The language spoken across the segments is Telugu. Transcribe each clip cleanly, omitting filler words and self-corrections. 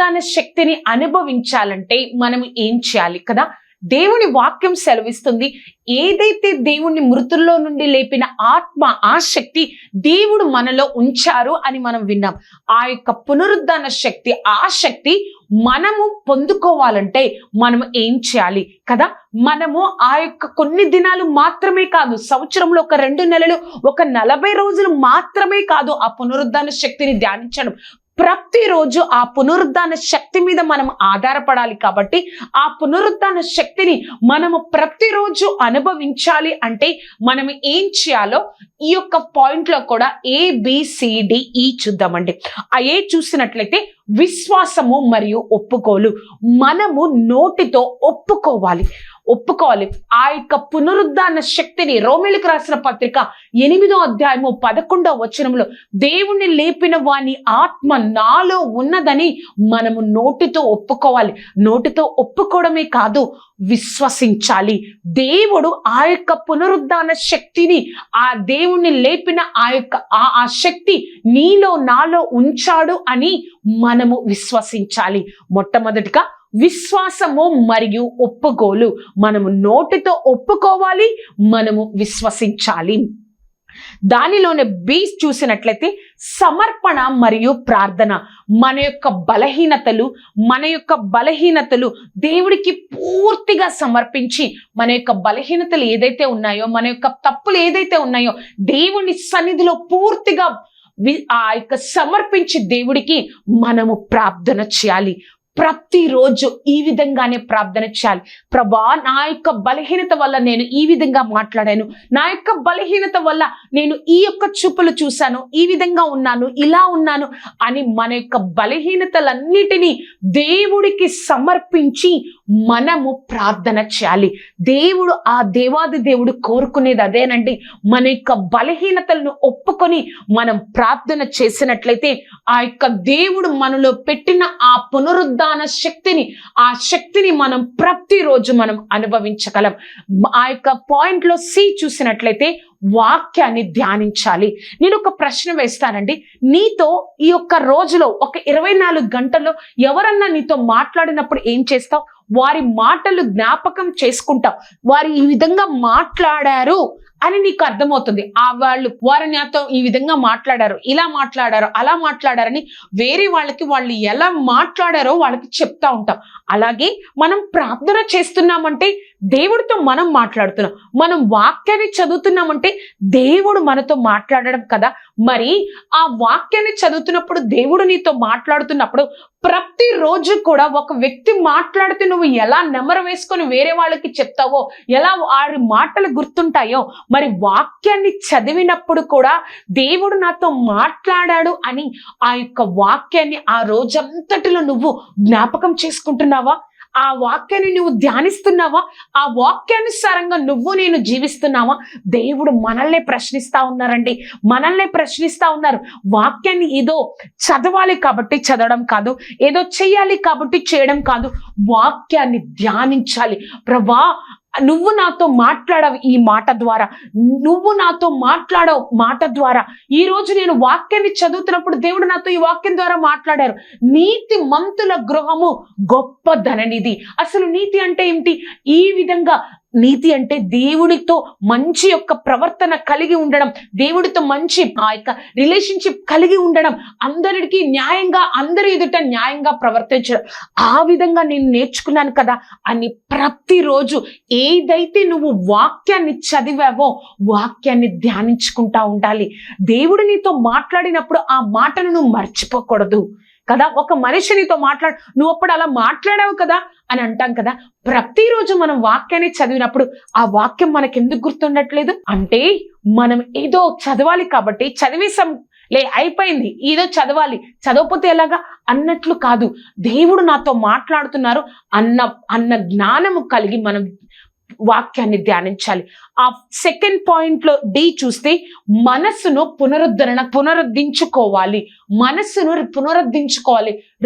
దాని శక్తిని అనుభవించాలంటే మనం ఏం చేయాలి కదా? దేవుని వాక్యం సెలవిస్తుంది, ఏదైతే దేవుణ్ణి మృతుల్లో నుండి లేపిన ఆత్మ, ఆ శక్తి దేవుడు మనలో ఉంచారు అని మనం విన్నాం. ఆ యొక్క పునరుద్ధాన శక్తి, ఆ శక్తి మనము పొందుకోవాలంటే మనం ఏం చేయాలి కదా? మనము ఆ యొక్క కొన్ని దినాలు మాత్రమే కాదు, సంవత్సరంలో ఒక 2 నెలలు, ఒక 40 రోజులు మాత్రమే కాదు ఆ పునరుద్ధాన శక్తిని ధ్యానించడం. ప్రతిరోజు ఆ పునరుద్ధాన శక్తి మీద మనం ఆధారపడాలి. కాబట్టి ఆ పునరుద్ధాన శక్తిని మనము ప్రతిరోజు అనుభవించాలి అంటే మనం ఏం చేయాలో ఈ యొక్క పాయింట్ లో కూడా ABCDE చూద్దామండి. ఆ ఏ చూసినట్లయితే విశ్వాసము మరియు ఒప్పుకోలు. మనము నోటితో ఒప్పుకోవాలి. ఆ యొక్క పునరుద్ధాన శక్తిని రోమీయులకు రాసిన పత్రిక 8వ అధ్యాయము 11వ వచనంలో, దేవుణ్ణి లేపిన వాని ఆత్మ నాలో ఉన్నదని మనము నోటితో ఒప్పుకోవాలి. నోటితో ఒప్పుకోవడమే కాదు, విశ్వసించాలి. దేవుడు ఆ యొక్క పునరుద్ధాన శక్తిని, ఆ దేవుణ్ణి లేపిన ఆ శక్తి నీలో నాలో ఉంచాడు అని మనము విశ్వసించాలి. మొట్టమొదటిగా విశ్వాసము మరియు ఒప్పుకోలు. మనము నోటితో ఒప్పుకోవాలి, మనము విశ్వసించాలి. దానిలోనే బి చూసినట్లయితే సమర్పణ మరియు ప్రార్థన. మన యొక్క బలహీనతలు దేవుడికి పూర్తిగా సమర్పించి, మన యొక్క బలహీనతలు ఏదైతే ఉన్నాయో, మన యొక్క తప్పులు ఏదైతే ఉన్నాయో దేవుని సన్నిధిలో పూర్తిగా ఆ యొక్క సమర్పించి దేవుడికి మనము ప్రార్థన చేయాలి. ప్రతిరోజు ఈ విధంగానే ప్రార్థన చేయాలి. ప్రభా, నా యొక్క బలహీనత వల్ల నేను ఈ విధంగా మాట్లాడాను, నా యొక్క బలహీనత వల్ల నేను ఈ యొక్క చూపులు చూశాను, ఈ విధంగా ఉన్నాను, ఇలా ఉన్నాను అని మన యొక్క బలహీనతలన్నిటినీ దేవుడికి సమర్పించి మనము ప్రార్థన చేయాలి. ఆ దేవాది దేవుడు కోరుకునేది అదేనండి. మన యొక్క బలహీనతలను ఒప్పుకొని మనం ప్రార్థన చేసినట్లయితే ఆ యొక్క దేవుడు మనలో పెట్టిన ఆ పునరుద్ధాన ఆ శక్తిని మనం ప్రతిరోజు మనం అనుభవించగలం. ఆ యొక్క పాయింట్ లో సి చూసినట్లయితే వాక్యాన్ని ధ్యానించాలి. నేను ఒక ప్రశ్న వేస్తానండి. నీతో ఈ యొక్క రోజులో ఒక 24 గంటల్లో ఎవరన్నా నీతో మాట్లాడినప్పుడు ఏం చేస్తావు? వారి మాటలు జ్ఞాపకం చేసుకుంటావు. వారు ఈ విధంగా మాట్లాడారు అని నీకు అర్థమవుతుంది. వారు నాతో ఈ విధంగా మాట్లాడారు, ఇలా మాట్లాడారు, అలా మాట్లాడారని వేరే వాళ్ళు ఎలా మాట్లాడారో వాళ్ళకి చెప్తా ఉంటాం. అలాగే మనం ప్రార్థన చేస్తున్నామంటే దేవుడితో మనం మాట్లాడుతున్నాం. మనం వాక్యాన్ని చదువుతున్నామంటే దేవుడు మనతో మాట్లాడడం కదా. మరి ఆ వాక్యాన్ని చదువుతున్నప్పుడు, దేవుడు నీతో మాట్లాడుతున్నప్పుడు ప్రతిరోజు కూడా ఒక వ్యక్తి మాట్లాడితే నువ్వు ఎలా నెమరు వేసుకొని వేరే వాళ్ళకి చెప్తావో, ఎలా వారి మాటలు గుర్తుంటాయో, మరి వాక్యాన్ని చదివినప్పుడు కూడా దేవుడు నాతో మాట్లాడాడు అని ఆ యొక్క వాక్యాన్ని ఆ రోజంతటిలో నువ్వు జ్ఞాపకం చేసుకుంటున్నావా? ఆ వాక్యాన్ని నువ్వు ధ్యానిస్తున్నావా? ఆ వాక్యానుసారంగా నేను జీవిస్తున్నావా? దేవుడు మనల్ని ప్రశ్నిస్తా ఉన్నారు. వాక్యాన్ని ఏదో చదవాలి కాబట్టి చదవడం కాదు, ఏదో చెయ్యాలి కాబట్టి చేయడం కాదు, వాక్యాన్ని ధ్యానించాలి. ప్రభా, నువ్వు నాతో మాట్లాడవు ఈ మాట ద్వారా, ఈ రోజు నేను వాక్యాన్ని చదువుతున్నప్పుడు దేవుడు నాతో ఈ వాక్యం ద్వారా మాట్లాడారు. నీతి మంతుల గృహము గొప్ప ధననిధి. అసలు నీతి అంటే ఏమిటి? ఈ విధంగా నీతి అంటే దేవుడితో మంచి యొక్క ప్రవర్తన కలిగి ఉండడం, దేవుడితో మంచి ఆ యొక్క రిలేషన్షిప్ కలిగి ఉండడం, అందరికీ న్యాయంగా, అందరి ఎదుట న్యాయంగా ప్రవర్తించడం. ఆ విధంగా నేను నేర్చుకున్నాను కదా అని ప్రతిరోజు ఏదైతే నువ్వు వాక్యాన్ని చదివావో వాక్యాన్ని ధ్యానించుకుంటా ఉండాలి. దేవుడు నీతో మాట్లాడినప్పుడు ఆ మాటను నువ్వు మర్చిపోకూడదు కదా. ఒక మనిషి నీతో నువ్వు అప్పుడు అలా మాట్లాడావు కదా అని అంటాం కదా. ప్రతిరోజు మనం వాక్యాన్ని చదివినప్పుడు ఆ వాక్యం మనకి ఎందుకు గుర్తుండట్లేదు అంటే, మనం ఏదో చదవాలి కాబట్టి చదివేసాం, అయిపోయింది, ఏదో చదవాలి, చదవకపోతే ఎలాగా అన్నట్లు కాదు. దేవుడు నాతో మాట్లాడుతున్నారు అన్న జ్ఞానము కలిగి మనం వాక్యాన్ని ధ్యానించాలి. ఆ సెకండ్ పాయింట్ లో డి చూస్తే మనస్సును పునరుద్ధరించుకోవాలి.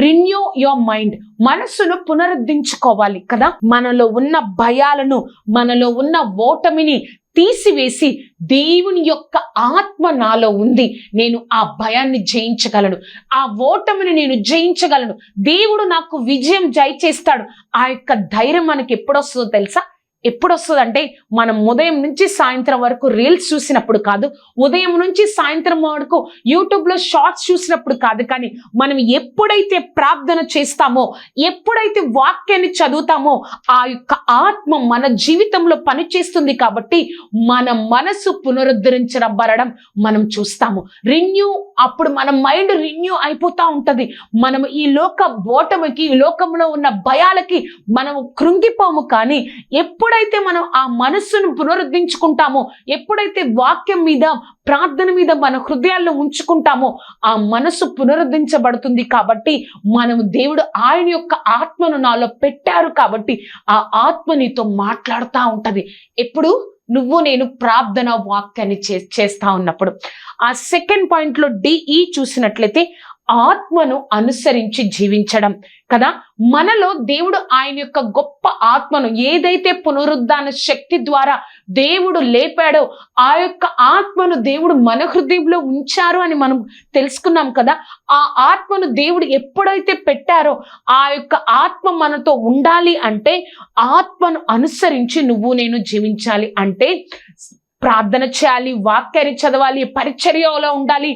Renew your mind. మనస్సును పునరుద్ధరించుకోవాలి కదా. మనలో ఉన్న భయాలను, మనలో ఉన్న ఓటమిని తీసివేసి దేవుని యొక్క ఆత్మ నాలో ఉంది, నేను ఆ భయాన్ని జయించగలను, ఆ ఓటమిని నేను జయించగలను, దేవుడు నాకు విజయం చేస్తాడు. ఆ యొక్క ధైర్యం మనకి ఎప్పుడొస్తుందో తెలుసా? ఎప్పుడు వస్తుందంటే మనం ఉదయం నుంచి సాయంత్రం వరకు రీల్స్ చూసినప్పుడు కాదు, ఉదయం నుంచి సాయంత్రం వరకు యూట్యూబ్లో షార్ట్స్ చూసినప్పుడు కాదు, కానీ మనం ఎప్పుడైతే ప్రార్థన చేస్తామో, ఎప్పుడైతే వాక్యాన్ని చదువుతామో ఆ యొక్క ఆత్మ మన జీవితంలో పనిచేస్తుంది. కాబట్టి మన మనసు పునరుద్ధరించబడడం మనం చూస్తాము. అప్పుడు మన మైండ్ రిన్యూ అయిపోతా ఉంటది. మనం ఈ లోక ఓటమికి, ఈ లోకంలో ఉన్న భయాలకి మనం కృంగిపోము. కానీ ఎప్పుడైతే మనం ఆ మనస్సును పునరుద్ధరించుకుంటామో, ఎప్పుడైతే వాక్యం మీద, ప్రార్థన మీద మన హృదయాల్లో ఉంచుకుంటామో ఆ మనసు పునరుద్ధరించబడుతుంది. కాబట్టి మనము దేవుడు ఆయన యొక్క ఆత్మను నాలో పెట్టారు కాబట్టి ఆ ఆత్మ నీతో మాట్లాడుతూ ఉంటది. ఎప్పుడు నువ్వు నేను ప్రార్థన వాక్యాన్ని చేస్తా ఉన్నప్పుడు. ఆ సెకండ్ పాయింట్లో డిఈ చూసినట్లయితే ఆత్మను అనుసరించి జీవించడం కదా. మనలో దేవుడు ఆయన యొక్క గొప్ప ఆత్మను, ఏదైతే పునరుద్ధాన శక్తి ద్వారా దేవుడు లేపాడో ఆ యొక్క ఆత్మను దేవుడు మన హృదయంలో ఉంచారు అని మనం తెలుసుకున్నాం కదా. ఆ ఆత్మను దేవుడు ఎప్పుడైతే పెట్టారో ఆ యొక్క ఆత్మ మనతో ఉండాలి అంటే ఆత్మను అనుసరించి నువ్వు నేను జీవించాలి. అంటే ప్రార్థన చేయాలి, వాక్యాన్ని చదవాలి, పరిచర్యలో ఉండాలి,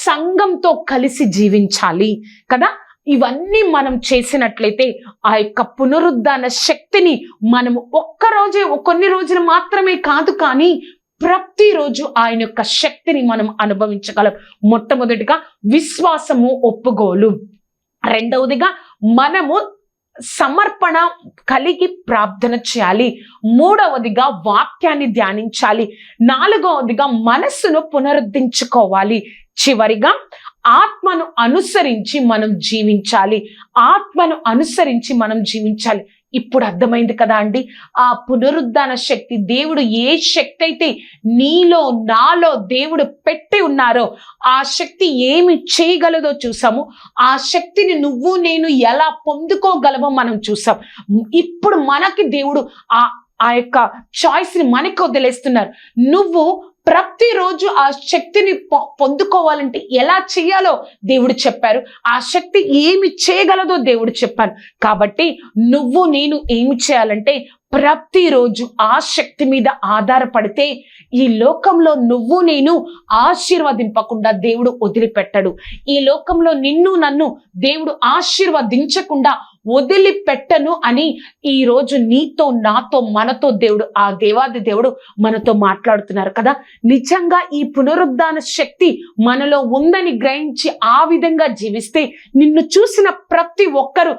సంఘంతో కలిసి జీవించాలి కదా. ఇవన్నీ మనం చేసినట్లయితే ఆ యొక్క పునరుద్ధాన శక్తిని మనము కొన్ని రోజులు మాత్రమే కాదు, కానీ ప్రతిరోజు ఆయన యొక్క శక్తిని మనం అనుభవించగలం. మొట్టమొదటిగా విశ్వాసము, ఒప్పుకోలు. రెండవదిగా మనము సమర్పణ కలిగి ప్రార్థన చేయాలి. మూడవదిగా వాక్యాన్ని ధ్యానించాలి. నాలుగవదిగా మనస్సును పునరుద్ధరించుకోవాలి. చివరిగా ఆత్మను అనుసరించి మనం జీవించాలి. ఆత్మను అనుసరించి మనం జీవించాలి. ఇప్పుడు అర్థమైంది కదా అండి, ఆ పునరుద్ధాన శక్తి, దేవుడు ఏ శక్తి అయితే నీలో నాలో దేవుడు పెట్టి ఉన్నారో ఆ శక్తి ఏమి చేయగలదో చూసాము. ఆ శక్తిని నువ్వు నేను ఎలా పొందుకోగలమో మనం చూసాం. ఇప్పుడు మనకి దేవుడు ఆ యొక్క చాయిస్ని మనకి వదిలేస్తున్నారు. నువ్వు ప్రతిరోజు ఆ శక్తిని పొందుకోవాలంటే ఎలా చేయాలో దేవుడు చెప్పారు. ఆ శక్తి ఏమి చేయగలదో దేవుడు చెప్పారు. కాబట్టి నువ్వు నేను ఏమి చేయాలంటే ప్రతిరోజు ఆ శక్తి మీద ఆధారపడితే ఈ లోకంలో నువ్వు నేను ఆశీర్వదింపకుండా దేవుడు వదిలిపెట్టడు. ఈ లోకంలో నిన్ను నన్ను దేవుడు ఆశీర్వదించకుండా వదిలిపెట్టను అని ఈరోజు నీతో నాతో మనతో దేవుడు, ఆ దేవాది దేవుడు మనతో మాట్లాడుతున్నారు కదా. నిజంగా ఈ పునరుద్ధాన శక్తి మనలో ఉందని గ్రహించి ఆ విధంగా జీవిస్తే నిన్ను చూసిన ప్రతి ఒక్కరు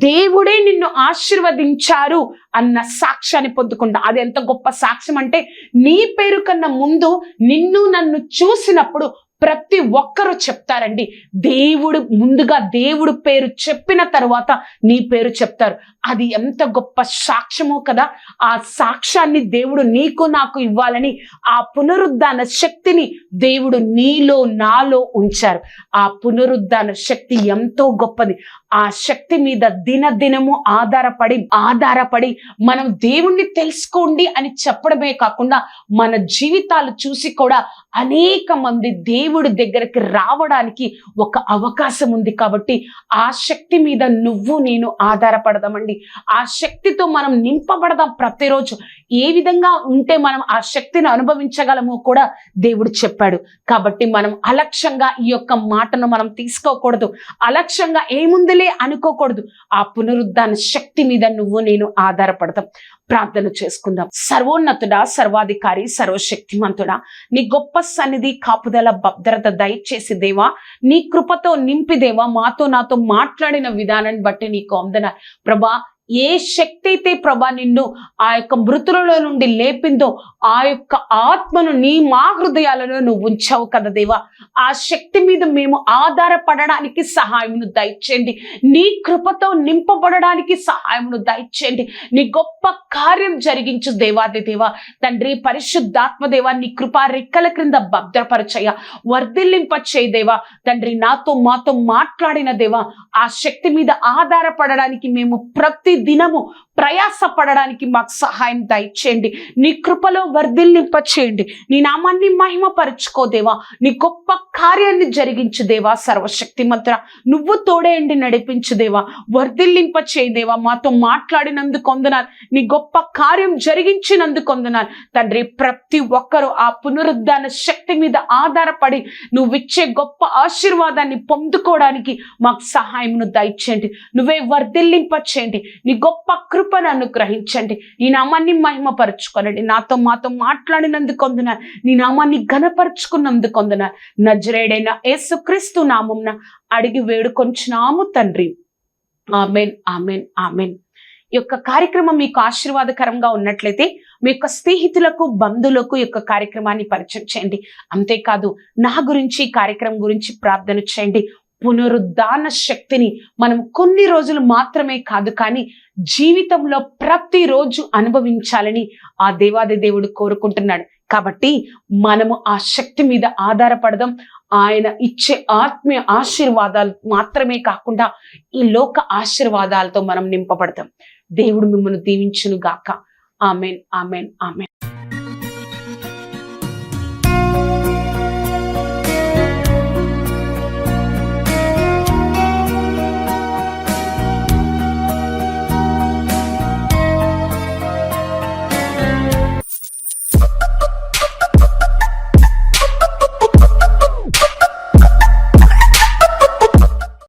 దేవుడే నిన్ను ఆశీర్వదించారు అన్న సాక్ష్యాన్ని పొందుకుంటా. అది ఎంత గొప్ప సాక్ష్యం అంటే, నీ పేరు కన్నా ముందు నిన్ను నన్ను చూసినప్పుడు ప్రతి ఒక్కరూ చెప్తారండి, దేవుడు ముందుగా దేవుడు పేరు చెప్పిన తర్వాత నీ పేరు చెప్తారు. అది ఎంత గొప్ప సాక్ష్యమో కదా. ఆ సాక్ష్యాన్ని దేవుడు నీకు నాకు ఇవ్వాలని ఆ పునరుద్ధాన శక్తిని దేవుడు నీలో నాలో ఉంచారు. ఆ పునరుద్ధాన శక్తి ఎంతో గొప్పది. ఆ శక్తి మీద దినదినము ఆధారపడి మనం దేవుణ్ణి తెలుసుకోండి అని చెప్పడమే కాకుండా మన జీవితాలు చూసి కూడా అనేక మంది దేవుడి దగ్గరికి రావడానికి ఒక అవకాశం ఉంది. కాబట్టి ఆ శక్తి మీద నువ్వు నేను ఆధారపడదామండి. ఆ శక్తితో మనం నింపబడదాం. ప్రతిరోజు ఏ విధంగా ఉంటే మనం ఆ శక్తిని అనుభవించగలమో కూడా దేవుడు చెప్పాడు. కాబట్టి మనం అలక్ష్యంగా ఈ యొక్క మాటను మనం తీసుకోకూడదు. అలక్ష్యంగా ఏముందిలే అనుకోకూడదు. ఆ పునరుద్ధాన శక్తి మీద నువ్వు నేను ఆధారపడదాం. ప్రార్థన చేసుకుందాం. సర్వోన్నతుడా, సర్వాధికారి, సర్వశక్తిమంతుడా, నీ గొప్ప సన్నిధి, కాపుదల, భద్రత దయచేసి దేవా, నీ కృపతో నింపి దేవా మాతో నాతో మాట్లాడిన విధానాన్ని బట్టి నీకు వందనాలు ప్రభా. ఏ శక్తి అయితే ప్రభా నిన్ను ఆ యొక్క మృతులలో నుండి లేపిందో ఆ యొక్క ఆత్మను మా హృదయాలలో నువ్వు ఉంచావు కదా దేవా. ఆ శక్తి మీద మేము ఆధారపడడానికి సహాయమును దయచేయండి. నీ కృపతో నింపబడడానికి సహాయమును దయచేయండి. నీ గొప్ప కార్యం జరిగించు దేవాది దేవా. తండ్రి పరిశుద్ధాత్మ దేవా, నీ కృపా రెక్కల క్రింద భద్రపరచయ్య, వర్ధిల్లింప చేయి దేవా. తండ్రి మాతో మాట్లాడిన దేవా, ఆ శక్తి మీద ఆధారపడడానికి మేము ప్రతి దినము ప్రయాసపడడానికి మాకు సహాయం దయచేయండి. నీ కృపలో వర్ధిల్లింప చేయండి. నీ నామాన్ని మహిమపరచుకో దేవా. నీ గొప్ప కార్యాన్ని జరిగించు దేవా. సర్వశక్తిమంతుడా, నువ్వు తోడేయండి, నడిపించు దేవా. వర్ధిల్లింప చేయి దేవా. మాతో మాట్లాడినందుకు వందనాలు. నీ గొప్ప కార్యం జరిగించినందుకు వందనాలు తండ్రి. ప్రతి ఒక్కరూ ఆ పునరుద్ధాన శక్తి మీద ఆధారపడి నువ్విచ్చే గొప్ప ఆశీర్వాదాన్ని పొందుకోవడానికి మాకు సహాయమును దయచేయండి. నువ్వే వర్ధిల్లింప చేయండి. నీ గొప్ప కృపను అనుగ్రహించండి. నీ నామాన్ని మహిమపరచుకోనండి. మాతో మాట్లాడినందుకు వందనాలు. నీ నామాన్ని ఘనపరుచుకున్నందుకు వందనాలు. నజరేయుడైన యేసుక్రీస్తు నామమున అడిగి వేడుకొంచున్నాము తండ్రి. ఆమేన్, ఆమేన్, ఆమేన్. ఈ యొక్క కార్యక్రమం మీకు ఆశీర్వాదకరంగా ఉన్నట్లయితే మీ యొక్క స్నేహితులకు, బంధువులకు ఈ యొక్క కార్యక్రమాన్ని పరిచయం చేయండి. అంతేకాదు నా గురించి, ఈ కార్యక్రమం గురించి ప్రార్థన చేయండి. పునరుద్ధాన శక్తిని మనం కొన్ని రోజులు మాత్రమే కాదు కానీ జీవితంలో ప్రతిరోజు అనుభవించాలని ఆ దేవాది దేవుడు కోరుకుంటున్నాడు. కాబట్టి మనము ఆ శక్తి మీద ఆధారపడదాం. ఆయన ఇచ్చే ఆత్మీయ ఆశీర్వాదాలు మాత్రమే కాకుండా ఈ లోక ఆశీర్వాదాలతో మనం నింపబడతాం. దేవుడు మిమ్మల్ని దీవించును గాక. ఆమేన్, ఆమేన్, ఆమేన్.